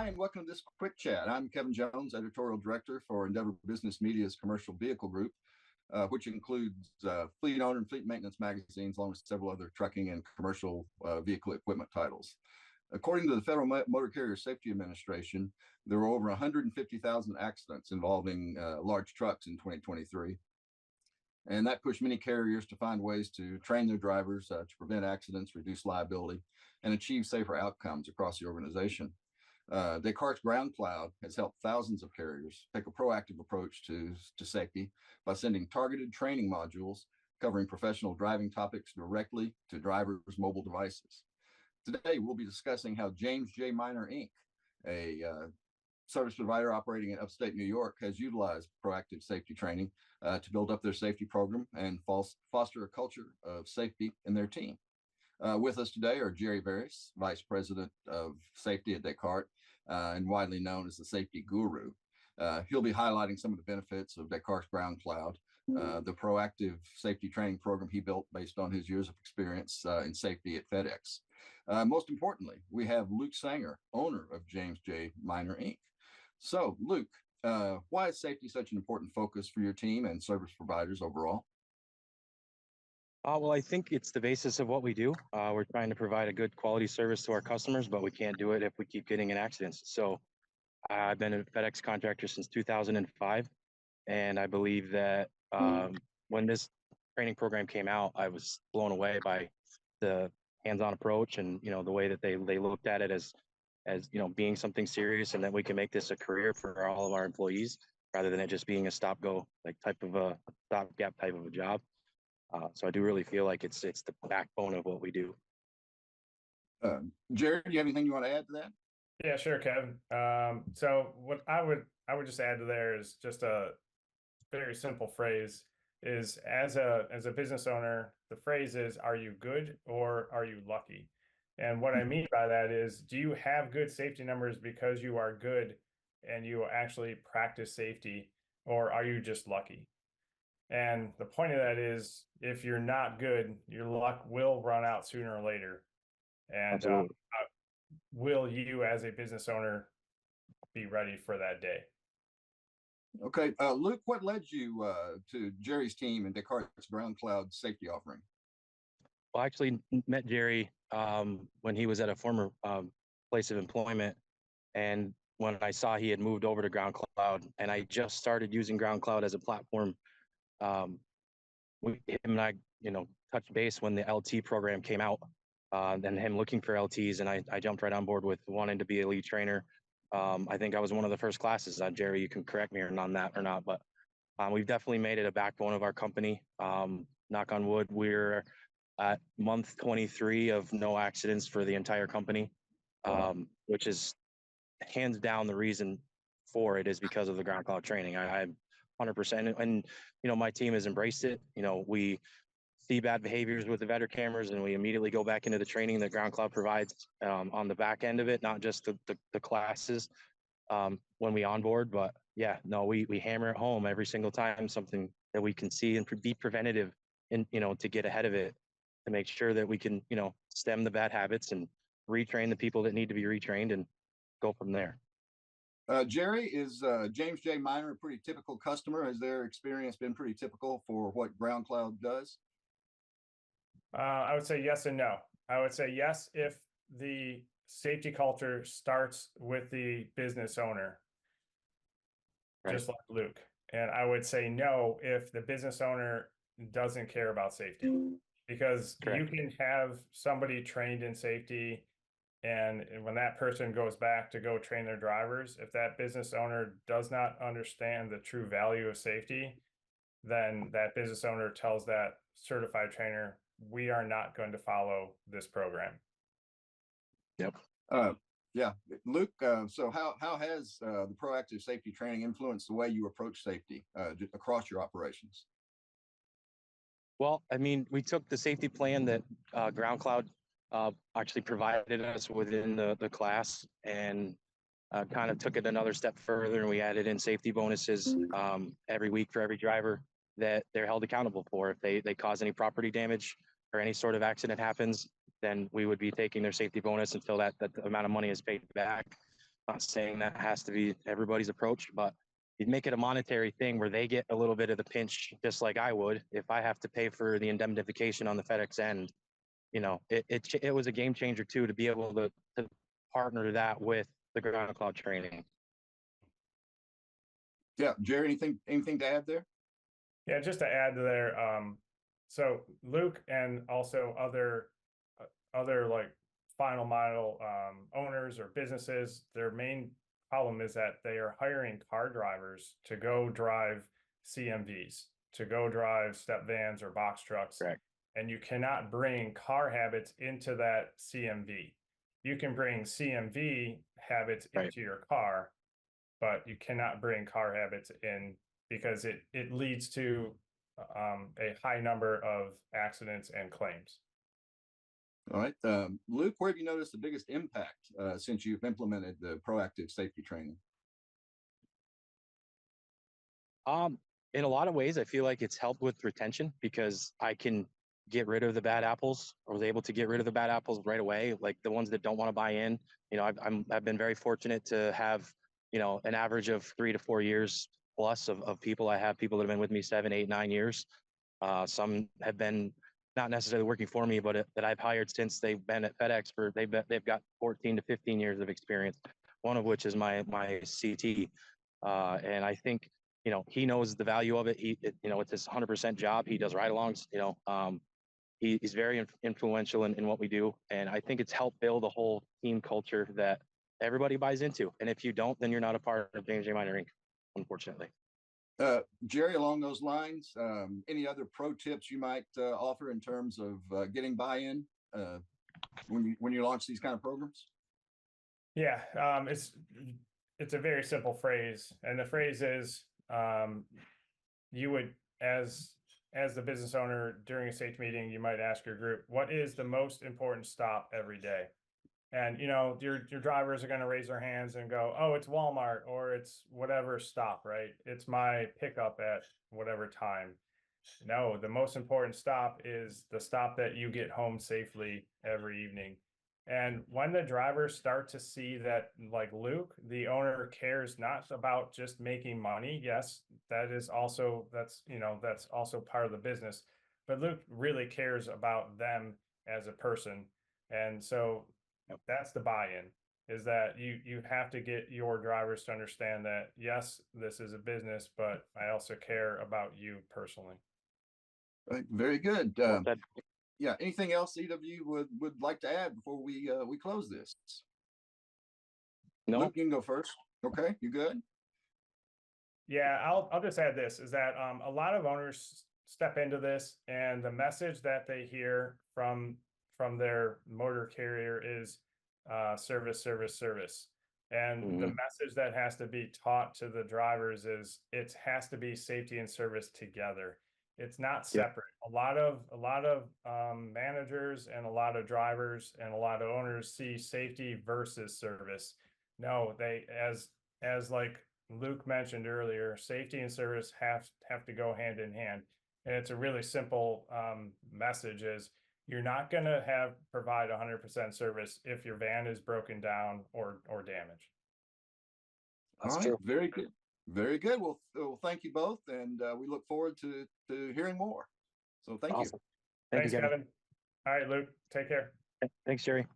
Hi, and welcome to this quick chat. I'm Kevin Jones, Editorial Director for Endeavor Business Media's Commercial Vehicle Group, which includes Fleet Owner and Fleet Maintenance magazines, along with several other trucking and commercial vehicle equipment titles. According to the Federal Motor Carrier Safety Administration, there were over 150,000 accidents involving large trucks in 2023. And that pushed many carriers to find ways to train their drivers to prevent accidents, reduce liability, and achieve safer outcomes across the organization. Descartes' GroundCloud has helped thousands of carriers take a proactive approach to safety by sending targeted training modules covering professional driving topics directly to drivers' mobile devices. Today, we'll be discussing how James J. Miner, Inc., a service provider operating in upstate New York, has utilized proactive safety training to build up their safety program and foster a culture of safety in their team. With us today are Jerry Veris, Vice President of Safety at Descartes, and widely known as the safety guru. He'll be highlighting some of the benefits of Descartes' GroundCloud, the proactive safety training program he built based on his years of experience in safety at FedEx. Most importantly, we have Luke Sanger, owner of James J. Miner, Inc. So, Luke, why is safety such an important focus for your team and service providers overall? Well, I think it's the basis of what we do. We're trying to provide a good quality service to our customers, but we can't do it if we keep getting in accidents. So I've been a FedEx contractor since 2005, and I believe that when this training program came out, I was blown away by the hands-on approach and the way that they looked at it as being something serious, and that we can make this a career for all of our employees rather than it just being a stop-go type of a stopgap type of a job. So I do really feel like it's the backbone of what we do. Jared, do you have anything you want to add to that? Yeah, sure, Kevin. So what I would just add to there is just a very simple phrase is as a business owner, the phrase is, are you good or are you lucky? And what I mean by that is, do you have good safety numbers because you are good and you actually practice safety, or are you just lucky? And the point of that is, if you're not good, your luck will run out sooner or later. And will you, as a business owner, be ready for that day? Okay, Luke, what led you to Jerry's team and Descartes' GroundCloud safety offering? Well, I actually met Jerry when he was at a former place of employment. And when I saw he had moved over to GroundCloud, and I just started using GroundCloud as a platform, him and I, touched base when the LT program came out, and him looking for LTs, and I jumped right on board with wanting to be a lead trainer. I think I was one of the first classes. Jerry, you can correct me on that or not, but we've definitely made it a backbone of our company. Knock on wood, we're at month 23 of no accidents for the entire company, which is hands down the reason for it is because of the GroundCloud training. I'm 100%, and my team has embraced it. We see bad behaviors with the VEDR cameras, and we immediately go back into the training that GroundCloud provides on the back end of it, not just the classes when we onboard. But yeah, no, we hammer it home every single time, something that we can see and be preventative, and to get ahead of it, to make sure that we can stem the bad habits and retrain the people that need to be retrained and go from there. Jerry, is James J. Miner a pretty typical customer? Has their experience been pretty typical for what GroundCloud does? I would say yes and no. I would say yes if the safety culture starts with the business owner, right, just like Luke. And I would say no if the business owner doesn't care about safety, because correct, you can have somebody trained in safety, and when that person goes back to go train their drivers, if that business owner does not understand the true value of safety, then that business owner tells that certified trainer, we are not going to follow this program. Yep. Yeah, Luke, so how has the proactive safety training influenced the way you approach safety across your operations? Well, I mean, we took the safety plan that GroundCloud actually provided us within the class, and kind of took it another step further, and we added in safety bonuses every week for every driver that they're held accountable for. If they cause any property damage or any sort of accident happens, then we would be taking their safety bonus until that amount of money is paid back. Not saying that has to be everybody's approach, but you'd make it a monetary thing where they get a little bit of the pinch, just like I would if I have to pay for the indemnification on the FedEx end. You know, it was a game changer too, to be able to partner that with the GroundCloud training. Yeah, Jerry, anything to add there? Yeah, just to add to there, so Luke and also other like final mile owners or businesses, their main problem is that they are hiring car drivers to go drive CMVs, to go drive step vans or box trucks. Correct. And you cannot bring car habits into that CMV. You can bring CMV habits Right. into your car, but you cannot bring car habits in because it leads to a high number of accidents and claims. All right, Luke, where have you noticed the biggest impact since you've implemented the proactive safety training? In a lot of ways, I feel like it's helped with retention because I can get rid of the bad apples. I was able to get rid of the bad apples right away, like the ones that don't want to buy in. You know, I've been very fortunate to have, you know, an average of 3 to 4 years plus of people. I have people that have been with me 7, 8, 9 years. Some have been not necessarily working for me, but that I've hired since they've been at FedEx for they've got 14 to 15 years of experience. One of which is my CT, and I think, you know, he knows the value of it. You know, it's his 100% job. He does ride-alongs. You know, he's very influential in what we do, and I think it's helped build a whole team culture that everybody buys into. And if you don't, then you're not a part of James J. Miner Inc., unfortunately. Jerry, along those lines, any other pro tips you might offer in terms of getting buy-in when you launch these kind of programs? Yeah, it's a very simple phrase, and the phrase is you would, as the business owner during a safety meeting, you might ask your group, what is the most important stop every day? And, you know, your drivers are going to raise their hands and go, oh, it's Walmart, or it's whatever stop, right? It's my pickup at whatever time. No, the most important stop is the stop that you get home safely every evening. And when the drivers start to see that, like Luke, the owner cares not about just making money. Yes, that's also part of the business. But Luke really cares about them as a person. And so that's the buy-in, is that you have to get your drivers to understand that, yes, this is a business, but I also care about you personally. Right, very good. Yeah, anything else either of you would like to add before we close this? No. Luke, you can go first. Okay, you good? Yeah, I'll just add this, is that a lot of owners step into this, and the message that they hear from their motor carrier is service, service, service. And the message that has to be taught to the drivers is it has to be safety and service together. It's not separate. Yep. A lot of managers and a lot of drivers and a lot of owners see safety versus service. No, they, as like Luke mentioned earlier, safety and service have to go hand in hand. And it's a really simple message is you're not going to provide 100% service if your van is broken down or damaged. That's true. Very good. Very good. Well, thank you both, and we look forward to hearing more. So thank you. Thanks, Kevin. All right, Luke, take care. Thanks, Jerry.